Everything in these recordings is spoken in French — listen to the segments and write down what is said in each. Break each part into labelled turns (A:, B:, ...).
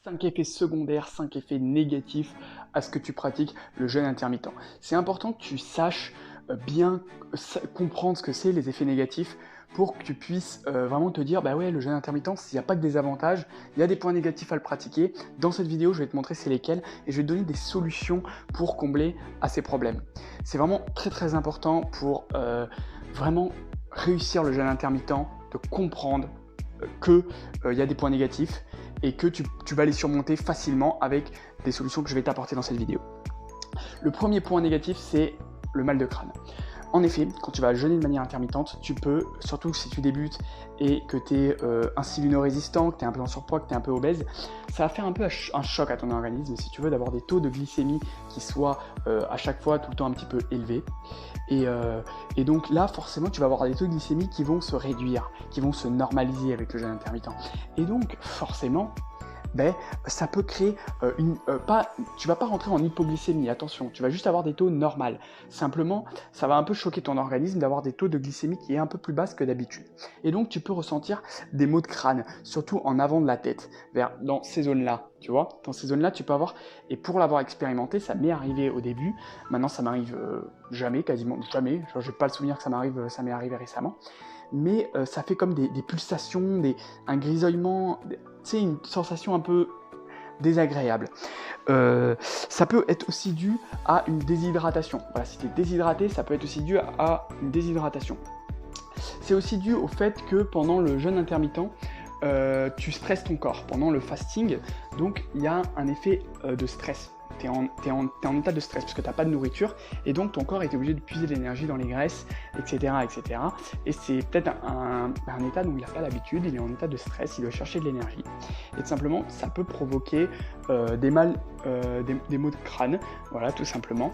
A: 5 effets secondaires, 5 effets négatifs à ce que tu pratiques le jeûne intermittent. C'est important que tu saches bien comprendre ce que c'est les effets négatifs pour que tu puisses vraiment te dire, bah ouais, le jeûne intermittent, il n'y a pas que des avantages, il y a des points négatifs à le pratiquer. Dans cette vidéo, je vais te montrer c'est lesquels et je vais te donner des solutions pour combler à ces problèmes. C'est vraiment très très important pour vraiment réussir le jeûne intermittent, de comprendre qu'il y a des points négatifs et que tu vas les surmonter facilement avec des solutions que je vais t'apporter dans cette vidéo. Le premier point négatif, c'est le mal de crâne. En effet, quand tu vas jeûner de manière intermittente, tu peux, surtout si tu débutes et que tu es insulino-résistant, que tu es un peu en surpoids, que tu es un peu obèse, ça va faire un peu un choc à ton organisme, si tu veux, d'avoir des taux de glycémie qui soient à chaque fois tout le temps un petit peu élevés. Et donc là, forcément, tu vas avoir des taux de glycémie qui vont se réduire, qui vont se normaliser avec le jeûne intermittent. Et donc, forcément, ça peut créer tu vas pas rentrer en hypoglycémie, attention, tu vas juste avoir des taux normaux. Simplement, ça va un peu choquer ton organisme d'avoir des taux de glycémie qui est un peu plus basse que d'habitude. Et donc, tu peux ressentir des maux de crâne, surtout en avant de la tête, dans ces zones-là, tu vois. Dans ces zones-là, tu peux avoir, et pour l'avoir expérimenté, ça m'est arrivé au début, maintenant ça m'arrive jamais, quasiment jamais, j'ai pas le souvenir que ça m'est arrivé récemment, mais ça fait comme des pulsations, un grisonnement, c'est une sensation un peu désagréable. Ça peut être aussi dû à une déshydratation. Voilà, si tu es déshydraté, ça peut être aussi dû à une déshydratation. C'est aussi dû au fait que pendant le jeûne intermittent, tu stresses ton corps. Pendant le fasting, donc il y a un effet de stress. Tu es en état de stress parce que tu n'as pas de nourriture et donc ton corps est obligé de puiser de l'énergie dans les graisses, etc. etc. Et c'est peut-être un état dont il n'a pas l'habitude, il est en état de stress, il doit chercher de l'énergie. Et tout simplement, ça peut provoquer des maux de crâne, voilà, tout simplement.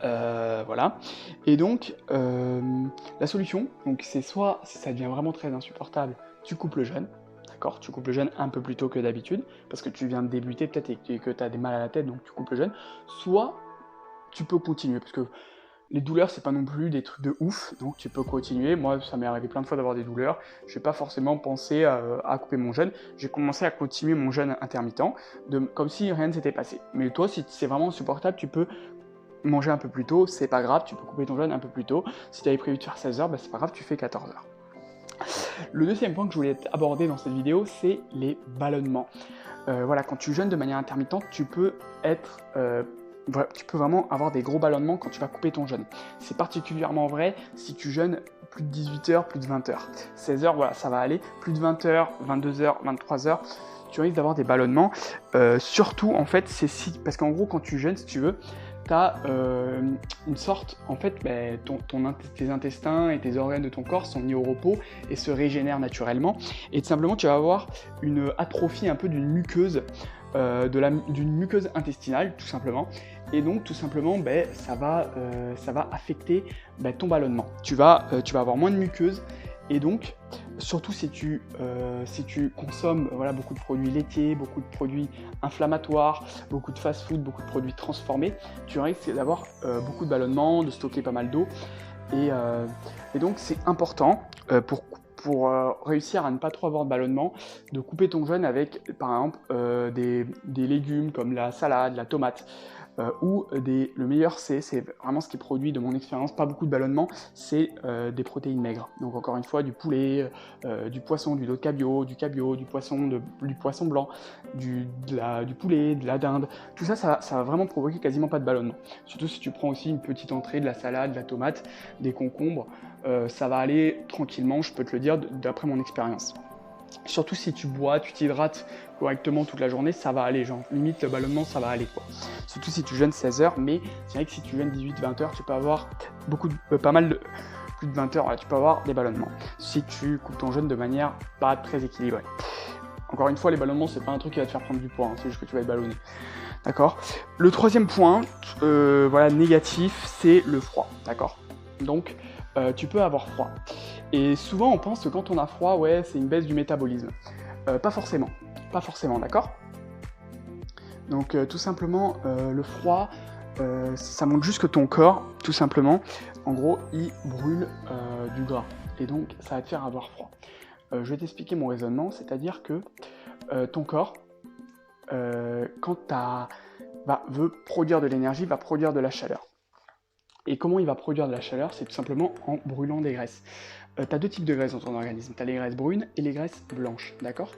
A: Voilà. Et donc, la solution, c'est soit, si ça devient vraiment très insupportable, tu coupes le jeûne. Tu coupes le jeûne un peu plus tôt que d'habitude, parce que tu viens de débuter peut-être et que tu as des mal à la tête, donc tu coupes le jeûne. Soit tu peux continuer, parce que les douleurs, c'est pas non plus des trucs de ouf, donc tu peux continuer. Moi, ça m'est arrivé plein de fois d'avoir des douleurs. Je n'ai pas forcément pensé à couper mon jeûne. J'ai commencé à continuer mon jeûne intermittent, comme si rien ne s'était passé. Mais toi, si c'est vraiment insupportable, tu peux manger un peu plus tôt, c'est pas grave, tu peux couper ton jeûne un peu plus tôt. Si tu avais prévu de faire 16 heures, c'est pas grave, tu fais 14 heures. Le deuxième point que je voulais aborder dans cette vidéo, c'est les ballonnements. Voilà, quand tu jeûnes de manière intermittente, tu peux vraiment avoir des gros ballonnements quand tu vas couper ton jeûne. C'est particulièrement vrai si tu jeûnes plus de 18 heures, plus de 20 heures. 16 heures, voilà, ça va aller. Plus de 20 heures, 22 heures, 23 heures, tu risques d'avoir des ballonnements. Surtout, en fait, parce qu'en gros, quand tu jeûnes, si tu veux, tu as une sorte, en fait, tes intestins et tes organes de ton corps sont mis au repos et se régénèrent naturellement. Et tout simplement, tu vas avoir une atrophie un peu d'une muqueuse, d'une muqueuse intestinale, tout simplement. Et donc, tout simplement, ça va affecter ton ballonnement. Tu vas avoir moins de muqueuse. Et donc, surtout si tu consommes beaucoup de produits laitiers, beaucoup de produits inflammatoires, beaucoup de fast-food, beaucoup de produits transformés, tu risques d'avoir beaucoup de ballonnements, de stocker pas mal d'eau. Et donc, c'est important pour réussir à ne pas trop avoir de ballonnement, de couper ton jeûne avec, par exemple, des légumes comme la salade, la tomate. Le meilleur c'est vraiment ce qui produit de mon expérience pas beaucoup de ballonnement, c'est des protéines maigres. Donc encore une fois du poulet, du poisson, du dos de cabillaud, du poisson blanc, du poulet, de la dinde. Tout ça, ça va vraiment provoquer quasiment pas de ballonnement. Surtout si tu prends aussi une petite entrée de la salade, de la tomate, des concombres, ça va aller tranquillement, je peux te le dire d'après mon expérience. Surtout si tu bois, tu t'hydrates correctement toute la journée, ça va aller, genre limite le ballonnement ça va aller quoi. Surtout si tu jeûnes 16 heures, mais c'est vrai que si tu jeûnes 18-20 heures, tu peux avoir plus de 20 heures, tu peux avoir des ballonnements. Si tu coupes ton jeûne de manière pas très équilibrée. Encore une fois, les ballonnements c'est pas un truc qui va te faire prendre du poids, c'est juste que tu vas être ballonné. D'accord. Le troisième point, négatif, c'est le froid, d'accord. Donc, tu peux avoir froid. Et souvent, on pense que quand on a froid, c'est une baisse du métabolisme. Pas forcément, d'accord. Donc, tout simplement, le froid, ça montre juste que ton corps, tout simplement, en gros, il brûle du gras. Et donc, ça va te faire avoir froid. Je vais t'expliquer mon raisonnement, c'est-à-dire que ton corps, quand veut produire de l'énergie, va produire de la chaleur. Et comment il va produire de la chaleur? C'est tout simplement en brûlant des graisses. Tu as deux types de graisses dans ton organisme. Tu as les graisses brunes et les graisses blanches, d'accord?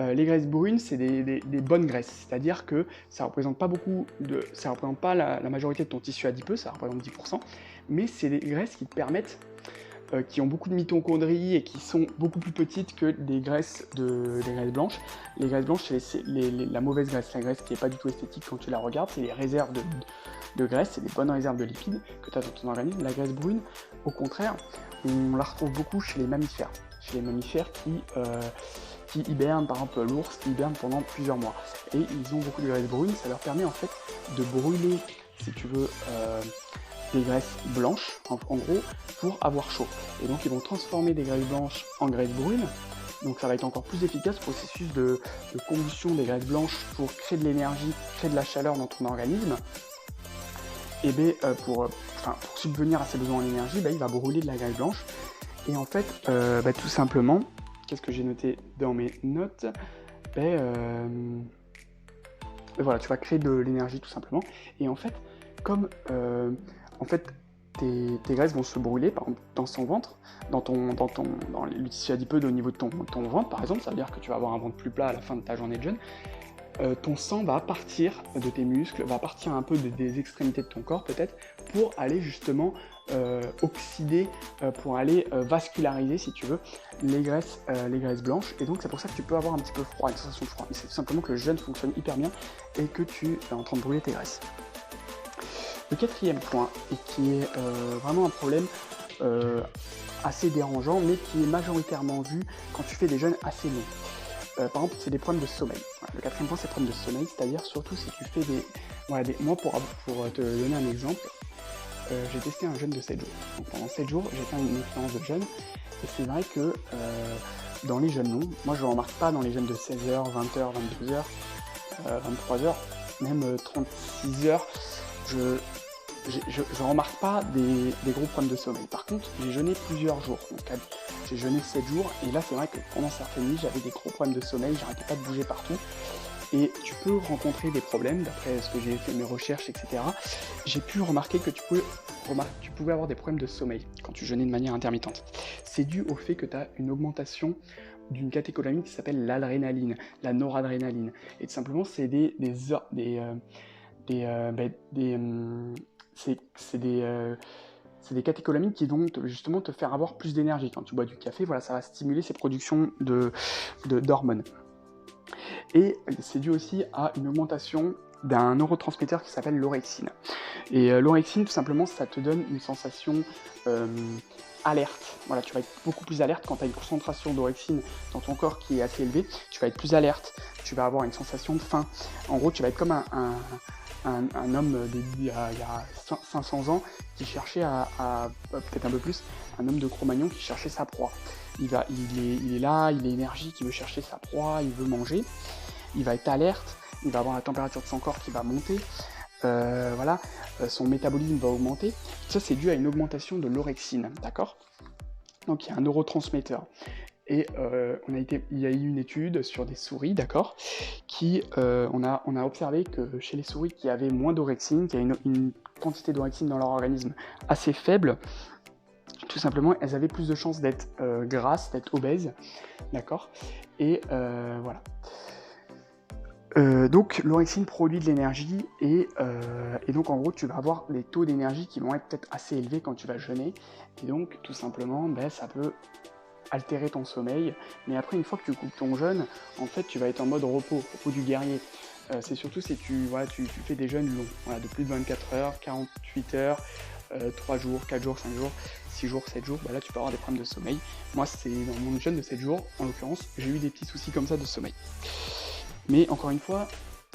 A: Les graisses brunes, c'est des bonnes graisses, c'est-à-dire que ça représente pas la majorité de ton tissu adipeux, ça représente 10%, mais c'est des graisses qui te permettent, qui ont beaucoup de mitochondries et qui sont beaucoup plus petites que des graisses blanches. Les graisses blanches, c'est la mauvaise graisse, la graisse qui n'est pas du tout esthétique quand tu la regardes, c'est les réserves de graisse, c'est des bonnes réserves de lipides que tu as dans ton organisme. La graisse brune, au contraire, on la retrouve beaucoup chez les mammifères. Chez les mammifères qui hibernent, par exemple l'ours qui hiberne pendant plusieurs mois. Et ils ont beaucoup de graisse brune, ça leur permet en fait de brûler, si tu veux, des graisses blanches, en gros, pour avoir chaud. Et donc ils vont transformer des graisses blanches en graisses brunes. Donc ça va être encore plus efficace, processus de combustion des graisses blanches pour créer de l'énergie, créer de la chaleur dans ton organisme. Et bien, pour subvenir à ses besoins en énergie, il va brûler de la graisse blanche. Et en fait, tout simplement, qu'est-ce que j'ai noté dans mes notes? Voilà, tu vas créer de l'énergie tout simplement. Et en fait, comme tes graisses vont se brûler, par exemple, dans son ventre, dans le tissu adipeux au niveau de ton ventre, par exemple, ça veut dire que tu vas avoir un ventre plus plat à la fin de ta journée de jeûne. Ton sang va partir de tes muscles, va partir un peu des extrémités de ton corps peut-être, pour aller justement oxyder, pour aller vasculariser, si tu veux, les graisses blanches. Et donc c'est pour ça que tu peux avoir un petit peu froid, une sensation de froid. Mais c'est tout simplement que le jeûne fonctionne hyper bien et que tu es en train de brûler tes graisses. Le quatrième point, et qui est vraiment un problème assez dérangeant, mais qui est majoritairement vu quand tu fais des jeûnes assez longs. Par exemple, c'est des problèmes de sommeil. Voilà, le quatrième point, c'est des problèmes de sommeil, c'est-à-dire surtout si tu fais moi, pour te donner un exemple, j'ai testé un jeûne de 7 jours. Donc pendant 7 jours, j'ai fait une expérience de jeûne, et c'est vrai que dans les jeûnes longs, moi je ne remarque pas dans les jeûnes de 16h, 20h, 22h, 23h, même 36h, je ne remarque pas des gros problèmes de sommeil. Par contre, j'ai jeûné plusieurs jours. Donc, j'ai jeûné 7 jours, et là c'est vrai que pendant certaines nuits, j'avais des gros problèmes de sommeil, j'arrêtais pas de bouger partout. Et tu peux rencontrer des problèmes, d'après ce que j'ai fait mes recherches, etc. J'ai pu remarquer que tu pouvais avoir des problèmes de sommeil quand tu jeûnais de manière intermittente. C'est dû au fait que tu as une augmentation d'une catécholamine qui s'appelle l'adrénaline, la noradrénaline. Et tout simplement, c'est des catécholamines qui vont justement te faire avoir plus d'énergie. Quand tu bois du café, voilà, ça va stimuler ces productions d'hormones. Et c'est dû aussi à une augmentation d'un neurotransmetteur qui s'appelle l'orexine. Et l'orexine, tout simplement, ça te donne une sensation alerte. Voilà, tu vas être beaucoup plus alerte quand tu as une concentration d'orexine dans ton corps qui est assez élevée. Tu vas être plus alerte, tu vas avoir une sensation de faim. En gros, tu vas être comme un homme il y a 500 ans qui cherchait peut-être un peu plus, un homme de Cro-Magnon qui cherchait sa proie. Il est là, il est énergique, il veut chercher sa proie, il veut manger, il va être alerte, il va avoir la température de son corps qui va monter, son métabolisme va augmenter. Ça, c'est dû à une augmentation de l'orexine, d'accord? Donc il y a un neurotransmetteur. Et il y a eu une étude sur des souris, d'accord, on a observé que chez les souris qui avaient moins d'orexine, qui avaient une quantité d'orexine dans leur organisme assez faible, tout simplement, elles avaient plus de chances d'être grasses, d'être obèses, d'accord. Et voilà. Donc l'orexine produit de l'énergie et donc en gros tu vas avoir des taux d'énergie qui vont être peut-être assez élevés quand tu vas jeûner, et donc tout simplement ça peut altérer ton sommeil, mais après une fois que tu coupes ton jeûne, en fait tu vas être en mode repos du guerrier. C'est surtout si tu fais des jeûnes longs, de plus de 24 heures, 48 heures, 3 jours, 4 jours, 5 jours, 6 jours, 7 jours, là tu peux avoir des problèmes de sommeil. Moi c'est dans mon jeûne de 7 jours, en l'occurrence, j'ai eu des petits soucis comme ça de sommeil. Mais encore une fois,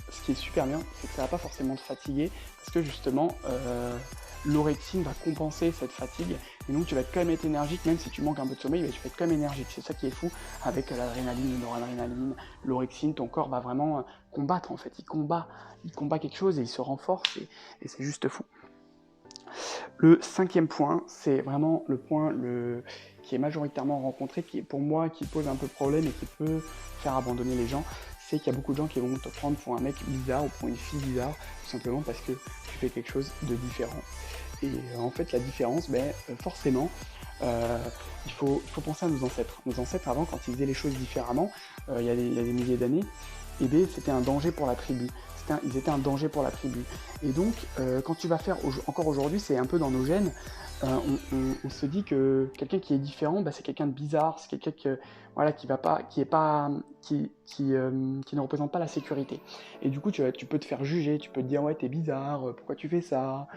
A: ce qui est super bien, c'est que ça va pas forcément te fatiguer, parce que justement, l'orexine va compenser cette fatigue, et donc tu vas être quand même être énergique, même si tu manques un peu de sommeil, tu vas être quand même énergique. C'est ça qui est fou avec l'adrénaline, le noradrénaline, l'orexine, ton corps va vraiment combattre en fait, il combat quelque chose et il se renforce, et c'est juste fou. Le cinquième point, c'est vraiment le point qui est majoritairement rencontré, qui est pour moi qui pose un peu problème et qui peut faire abandonner les gens, c'est qu'il y a beaucoup de gens qui vont te prendre pour un mec bizarre ou pour une fille bizarre, tout simplement parce que tu fais quelque chose de différent. Et en fait, la différence, forcément, il faut penser à nos ancêtres. Nos ancêtres, avant, quand ils faisaient les choses différemment, il y a des milliers d'années, c'était un danger pour la tribu. Ils étaient un danger pour la tribu. Et donc, quand tu vas faire, encore aujourd'hui, c'est un peu dans nos gènes, on se dit que quelqu'un qui est différent, c'est quelqu'un de bizarre, c'est quelqu'un qui ne représente pas la sécurité. Et du coup, tu peux te faire juger, tu peux te dire ouais, t'es bizarre, pourquoi tu fais ça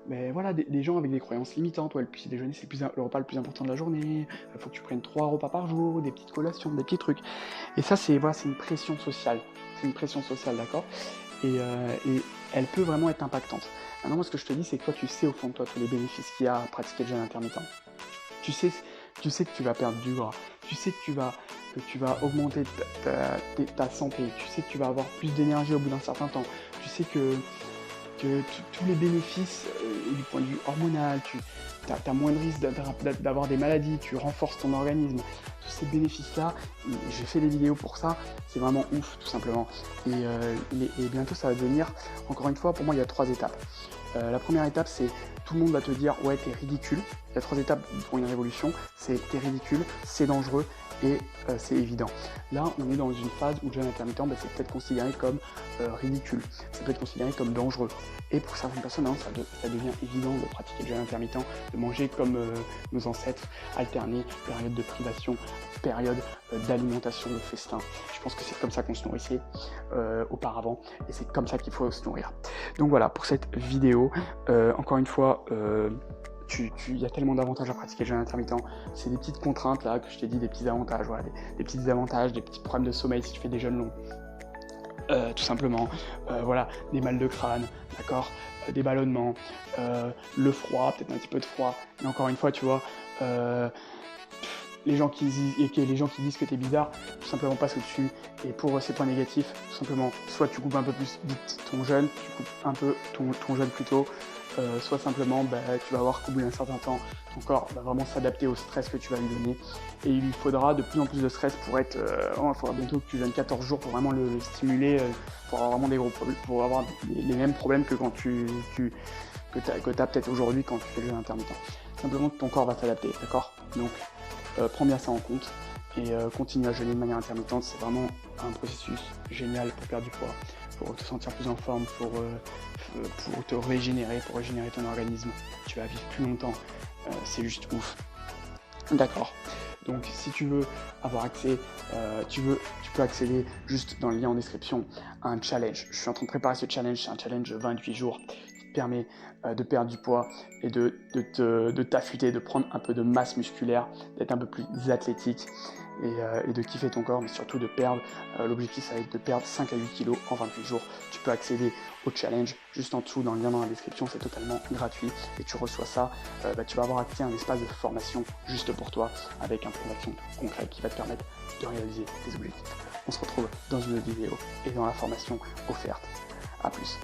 A: mais voilà, des gens avec des croyances limitantes, ouais, le petit déjeuner c'est le repas le plus important de la journée, il faut que tu prennes 3 repas par jour, des petites collations, des petits trucs. Et ça, c'est une pression sociale. C'est une pression sociale, d'accord, et elle peut vraiment être impactante. Maintenant, moi, ce que je te dis, c'est que toi, tu sais au fond de toi tous les bénéfices qu'il y a à pratiquer le jeûne intermittent. Tu sais que tu vas perdre du gras, tu sais que tu vas augmenter ta santé, tu sais que tu vas avoir plus d'énergie au bout d'un certain temps, tu sais que tous les bénéfices du point de vue hormonal, tu as moins de risque d'avoir des maladies, tu renforces ton organisme. Tous ces bénéfices-là, j'ai fait des vidéos pour ça, c'est vraiment ouf tout simplement. Et bientôt ça va devenir, encore une fois, pour moi il y a 3 étapes. La première étape, c'est tout le monde va te dire ouais, t'es ridicule. Il y a 3 étapes pour une révolution, c'est t'es ridicule, c'est dangereux et c'est évident. Là, on est dans une phase où le jeûne intermittent, c'est peut-être considéré comme ridicule, ça peut être considéré comme dangereux. Et pour certaines personnes, ça devient évident de pratiquer le jeûne intermittent, de manger comme nos ancêtres, alterner période de privation, période d'alimentation, de festin. Je pense que c'est comme ça qu'on se nourrissait auparavant, et c'est comme ça qu'il faut se nourrir. Donc voilà, pour cette vidéo, encore une fois, il y a tellement d'avantages à pratiquer le jeûne intermittent. C'est des petites contraintes là que je t'ai dit, des petits avantages, voilà, des petits désavantages, des petits problèmes de sommeil si tu fais des jeûnes longs. Tout simplement, voilà, des mal de crâne, d'accord, des ballonnements, le froid, peut-être un petit peu de froid, mais encore une fois, tu vois, les gens qui disent que t'es bizarre, tout simplement passe au-dessus. Et pour ces points négatifs, tout simplement, soit tu coupes un peu plus vite ton jeûne, tu coupes un peu ton jeûne plus tôt, soit simplement tu vas voir qu'au bout d'un certain temps, ton corps va vraiment s'adapter au stress que tu vas lui donner. Et il lui faudra de plus en plus de stress pour être... il faudra bientôt que tu jeûnes 14 jours pour vraiment le stimuler, pour avoir vraiment des gros problèmes, pour avoir les mêmes problèmes que quand que t'as peut-être aujourd'hui quand tu fais le jeûne intermittent. Simplement que ton corps va s'adapter, d'accord ? Donc, prends bien ça en compte et continue à jeûner de manière intermittente. C'est vraiment un processus génial pour perdre du poids, pour te sentir plus en forme, pour te régénérer, pour régénérer ton organisme. Tu vas vivre plus longtemps, c'est juste ouf. D'accord. Donc si tu veux avoir accès, tu peux accéder juste dans le lien en description à un challenge. Je suis en train de préparer ce challenge, c'est un challenge de 28 jours qui te permet de perdre du poids et de t'affûter, de prendre un peu de masse musculaire, d'être un peu plus athlétique et de kiffer ton corps, mais surtout de perdre. L'objectif, ça va être de perdre 5 à 8 kilos en 28 jours. Tu peux accéder au challenge juste en dessous dans le lien dans la description, c'est totalement gratuit et tu reçois ça. Tu vas avoir accès à un espace de formation juste pour toi avec un plan d'action concret qui va te permettre de réaliser tes objectifs. On se retrouve dans une autre vidéo et dans la formation offerte. A plus.